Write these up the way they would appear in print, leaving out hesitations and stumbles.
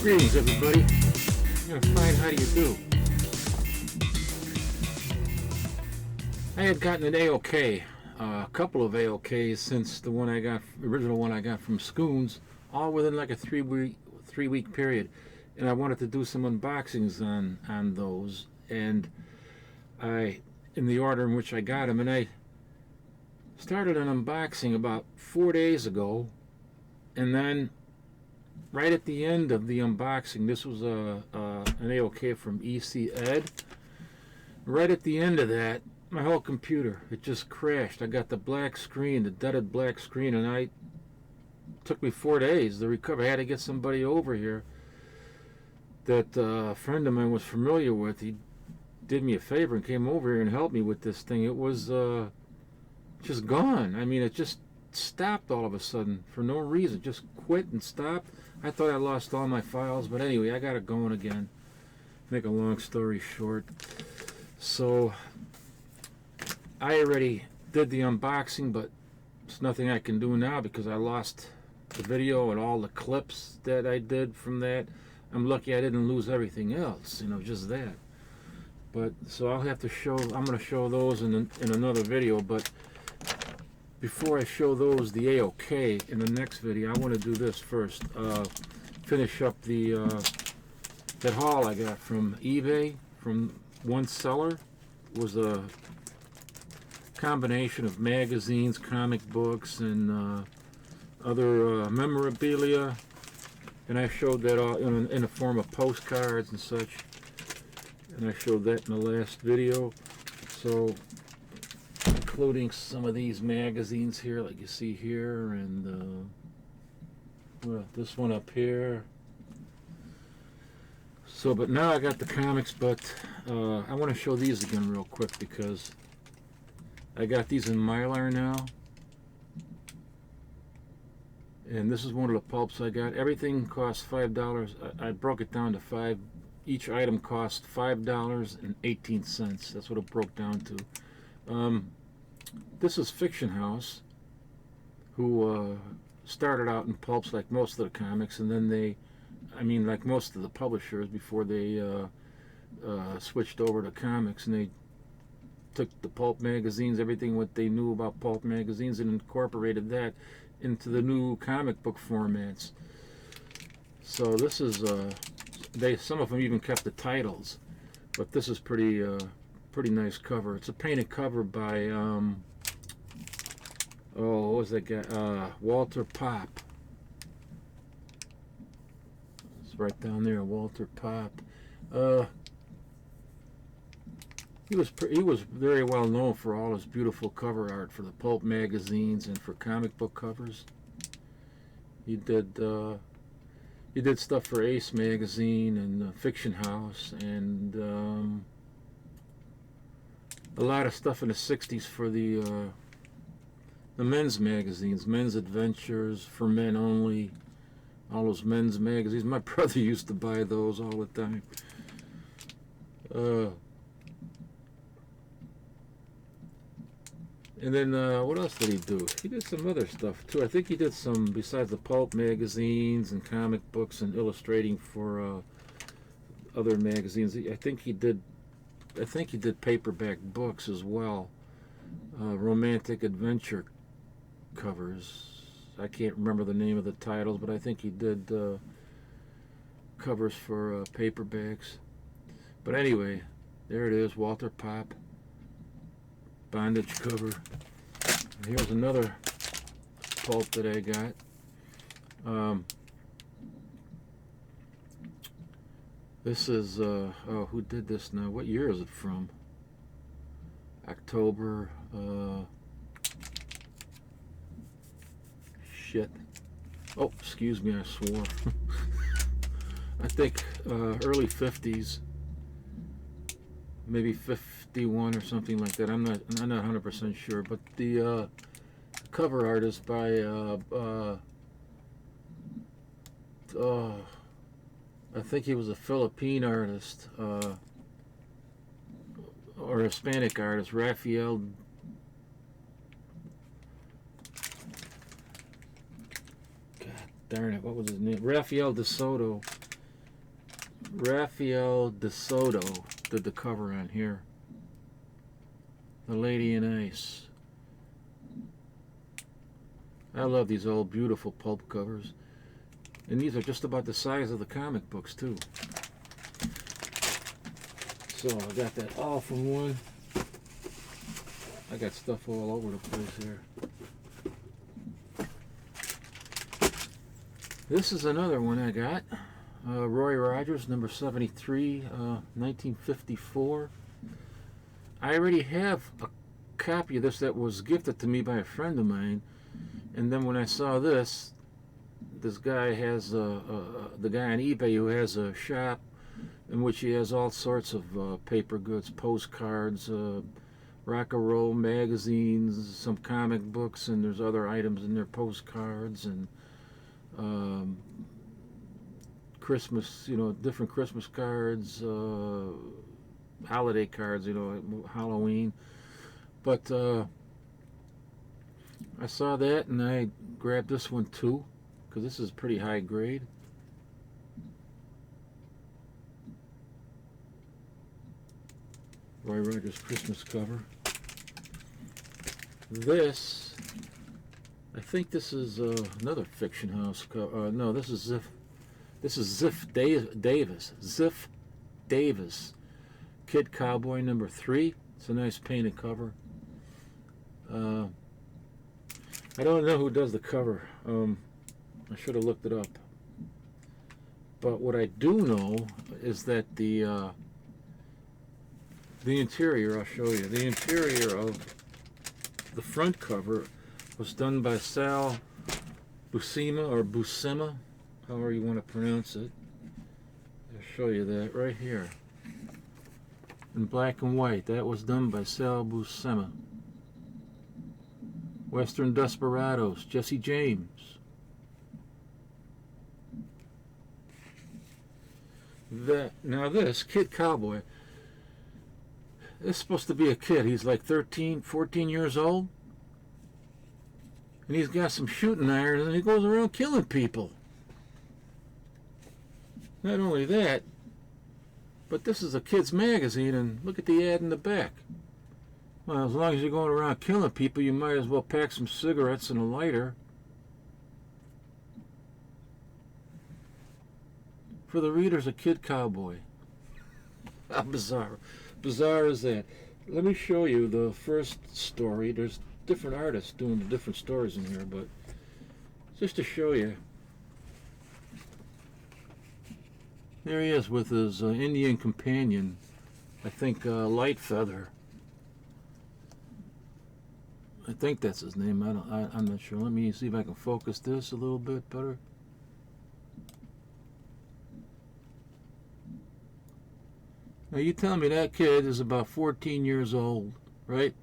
Greetings, everybody. I'm gonna find how do you do. I had gotten an AOK, a couple of AOKs since the one I got, original one I got from Scoons, all within like a three week period, and I wanted to do some unboxings on those, and in the order in which I got them, and I started an unboxing about 4 days ago, and then right at the end of the unboxing, this was an AOK from EC Ed. Right at the end of that, my whole computer, it just crashed. I got the black screen, the deaded black screen, and it took me 4 days to recover. I had to get somebody over here that a friend of mine was familiar with. He did me a favor and came over here and helped me with this thing. It was just gone. I mean, it just stopped all of a sudden for no reason. Just quit and stopped. I thought I lost all my files, but anyway, I got it going again. Make a long story short. So I already did the unboxing, but there's nothing I can do now because I lost the video and all the clips that I did from that. I'm lucky I didn't lose everything else, just that. But so I'll have to show, I'm going to show those in another video, but before I show those, the AOK, in the next video, I want to do this first. Finish up that haul I got from eBay from one seller. It was a combination of magazines, comic books, and other memorabilia. And I showed that all in the form of postcards and such. And I showed that in the last video. So, including some of these magazines here, like you see here, and well, this one up here. So, but now I got the comics, but I want to show these again real quick because I got these in Mylar now. And this is one of the pulps I got. Everything costs $5. I broke it down to $5. Each item cost $5.18. That's what it broke down to. This is Fiction House, who started out in pulps like most of the comics, and then like most of the publishers before they switched over to comics, and they took the pulp magazines, everything what they knew about pulp magazines, and incorporated that into the new comic book formats. So this is some of them even kept the titles, but this is pretty nice cover. It's a painted cover by what was that guy? Walter Pop. It's right down there, Walter Pop. He was very well known for all his beautiful cover art for the pulp magazines and for comic book covers. He did stuff for Ace magazine and Fiction House, and a lot of stuff in the 60s for the men's magazines, Men's Adventures, For Men Only, all those men's magazines. My brother used to buy those all the time. And then what else did he do? He did some other stuff too. I think he did some, besides the pulp magazines and comic books and illustrating for other magazines. I think he did paperback books as well, romantic adventure covers. I can't remember the name of the titles, but I think he did covers for paperbacks. But anyway, there it is, Walter Pop, bondage cover. And here's another pulp that I got. This is who did this now? What year is it from? October. Shit. Oh, excuse me, I swore. I think early 50s, maybe 51 or something like that. I'm not 100% sure, but the cover art is by I think he was a Philippine artist or a Hispanic artist, Raphael. God darn it, what was his name? Raphael de Soto. Raphael De Soto did the cover on here. The Lady in Ice. I love these old beautiful pulp covers. And these are just about the size of the comic books too. So I got that all from one. I got stuff all over the place here. This is another one I got. Roy Rogers, number 73, 1954. I already have a copy of this that was gifted to me by a friend of mine. And then when I saw this guy has the guy on eBay who has a shop in which he has all sorts of paper goods, postcards, rock and roll magazines, some comic books, and there's other items in there, postcards and Christmas, different Christmas cards, holiday cards, Halloween. But I saw that and I grabbed this one too, because this is pretty high grade. Roy Rogers Christmas cover. This, I think this is another Fiction House cover. No, this is Ziff. This is Ziff Davis. Ziff Davis. Kid Cowboy number 3. It's a nice painted cover. I don't know who does the cover. I should have looked it up. But what I do know is that the interior, I'll show you. The interior of the front cover was done by Sal Buscema, or Buscema, however you want to pronounce it. I'll show you that right here. In black and white. That was done by Sal Buscema. Western Desperados, Jesse James. Now this, Kid Cowboy, this is supposed to be a kid. He's like 13, 14 years old. And he's got some shooting irons and he goes around killing people. Not only that, but this is a kid's magazine, and look at the ad in the back. Well, as long as you're going around killing people, you might as well pack some cigarettes and a lighter. For the readers, a Kid Cowboy. How bizarre. Bizarre is that. Let me show you the first story. There's different artists doing the different stories in here, but just to show you. There he is with his Indian companion, I think Light Feather. I think that's his name. I'm not sure. Let me see if I can focus this a little bit better. Now you tell me that kid is about 14 years old, right?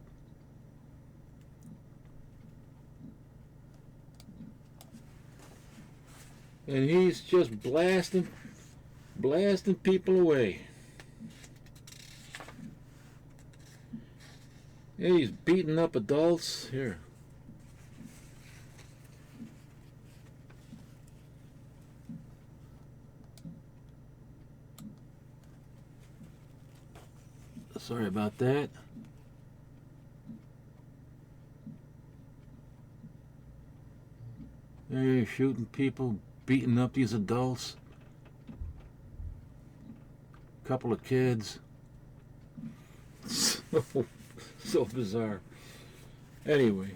And he's just blasting people away. Yeah, he's beating up adults. Here. Sorry about that. There you're shooting people, beating up these adults. Couple of kids. So bizarre. Anyway,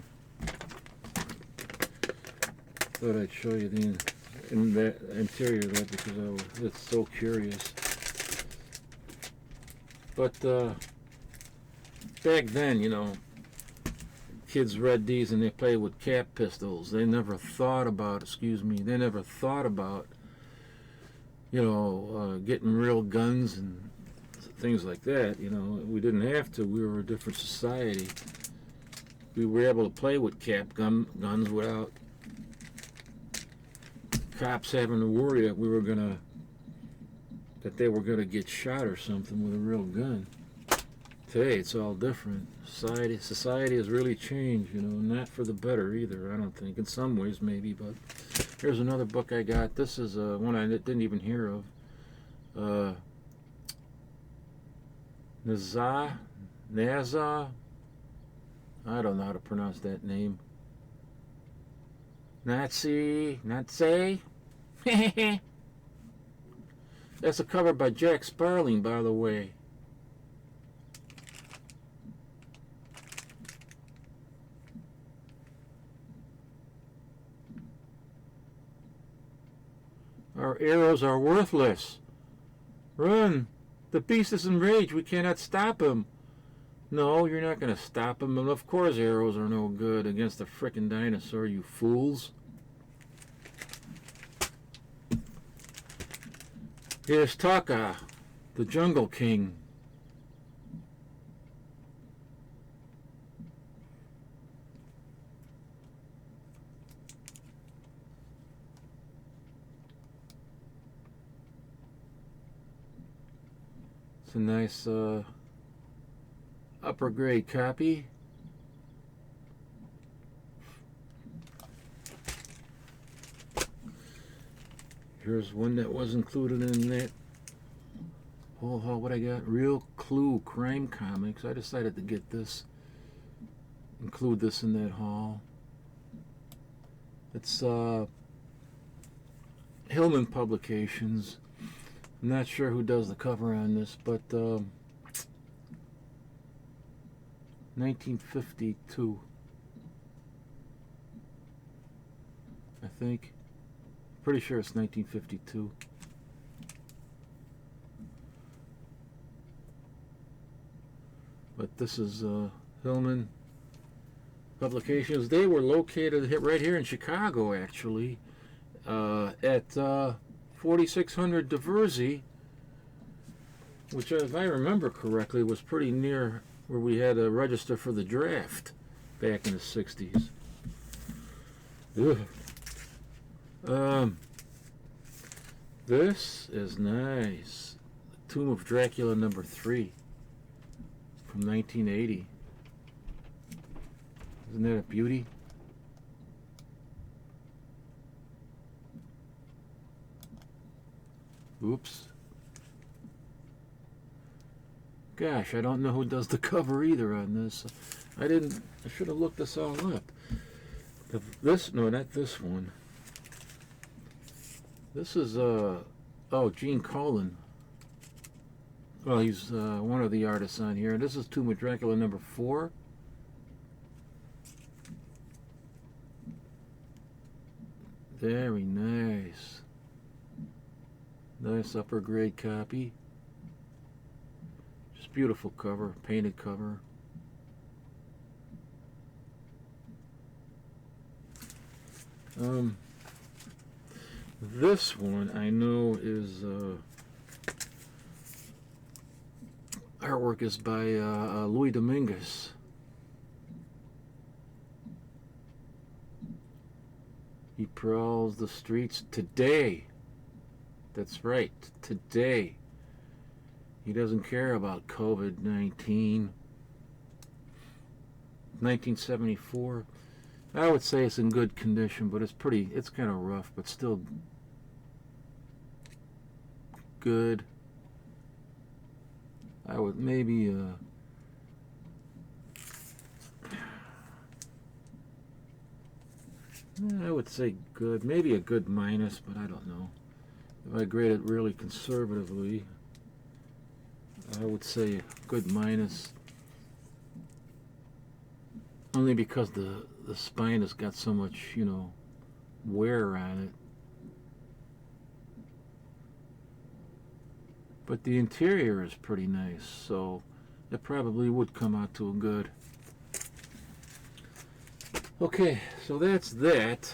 thought I'd show you the interior of that because I was so curious. But back then, kids read these and they played with cap pistols. They never thought about, they never thought about, getting real guns and things like that. We didn't have to. We were a different society. We were able to play with guns without cops having to worry that they were gonna get shot or something with a real gun. Today it's all different. Society has really changed, not for the better either, I don't think. In some ways maybe, but here's another book I got. This is one I didn't even hear of. uh, Naza. I don't know how to pronounce that name. Nazi. That's a cover by Jack Sparling, by the way. Our arrows are worthless. Run! The beast is enraged. We cannot stop him. No, you're not going to stop him. And of course arrows are no good against a frickin' dinosaur, you fools. Here's Taka, the Jungle King. It's a nice upper grade copy. Here's one that was included in that whole haul. What I got? Real Clue Crime Comics. I decided to get this, include this in that haul. It's Hillman Publications. I'm not sure who does the cover on this, but 1952, I think. Pretty sure it's 1952. But this is Hillman Publications. They were located right here in Chicago, actually, at 4600 Diversey, which, if I remember correctly, was pretty near where we had to register for the draft back in the 60s. Ugh. This is nice. Tomb of Dracula #3 from 1980. Isn't that a beauty? Oops. Gosh, I don't know who does the cover either on this. I should have looked this all up. No, not this one. This is, Gene Colan. Well, he's one of the artists on here. This is Tomb of Dracula #4. Very nice. Nice upper grade copy. Just beautiful cover, painted cover. This one I know is artwork is by Louis Dominguez. He prowls the streets today. That's right, today. He doesn't care about COVID-19. 1974. I would say it's in good condition, but it's kind of rough, but still good. I would maybe I would say good, maybe a good minus, but I don't know. If I grade it really conservatively, I would say good minus. Only because the spine has got so much, wear on it. But the interior is pretty nice, so it probably would come out to a good. Okay, so that's that.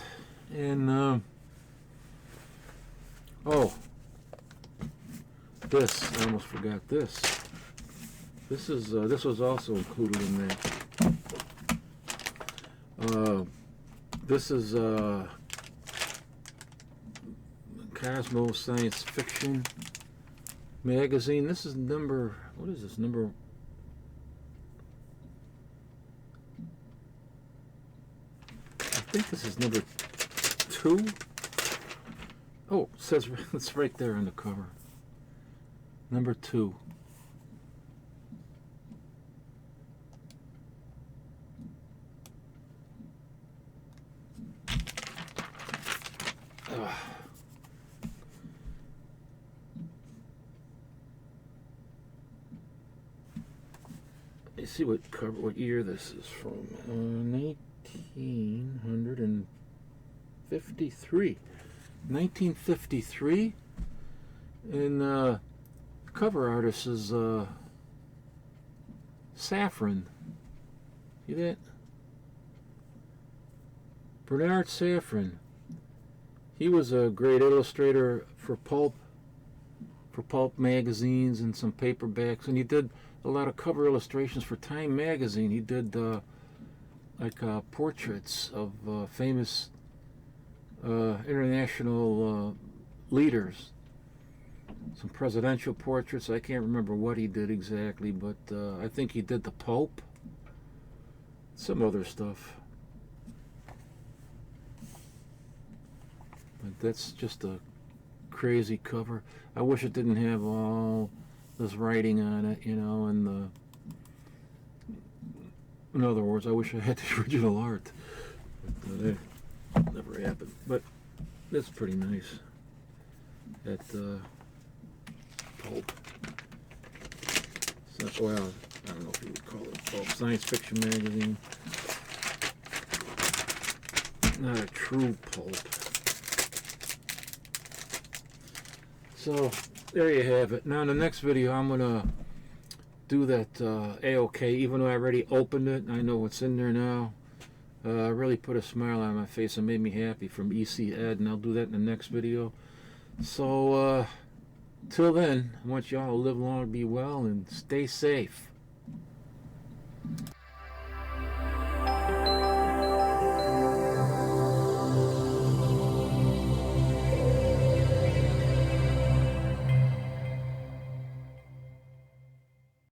And, this, I almost forgot this. This was also included in that. This is Cosmo Science Fiction Magazine. This is number, what is this, number? I think this is number 2. Oh, it says it's right there on the cover. Number 2. Let's see what year this is from. 1953. 1953, and cover artist is Safran. See that? Bernard Safran. He was a great illustrator for Pulp magazines and some paperbacks, and he did a lot of cover illustrations for Time magazine. He did portraits of famous international leaders, some presidential portraits. I can't remember what he did exactly, but I think he did the Pope, some other stuff. But that's just a crazy cover. I wish it didn't have all this writing on it, you know, and in other words, I wish I had the original art. But that never happened. But that's pretty nice. That Pulp. So, well, I don't know if you would call it Pulp. Science fiction magazine. Not a true pulp. So there you have it. Now in the next video, I'm gonna do that AOK, even though I already opened it. I know what's in there now. Really put a smile on my face and made me happy, from EC Ed, and I'll do that in the next video. So till then, I want you all to live long, be well, and stay safe.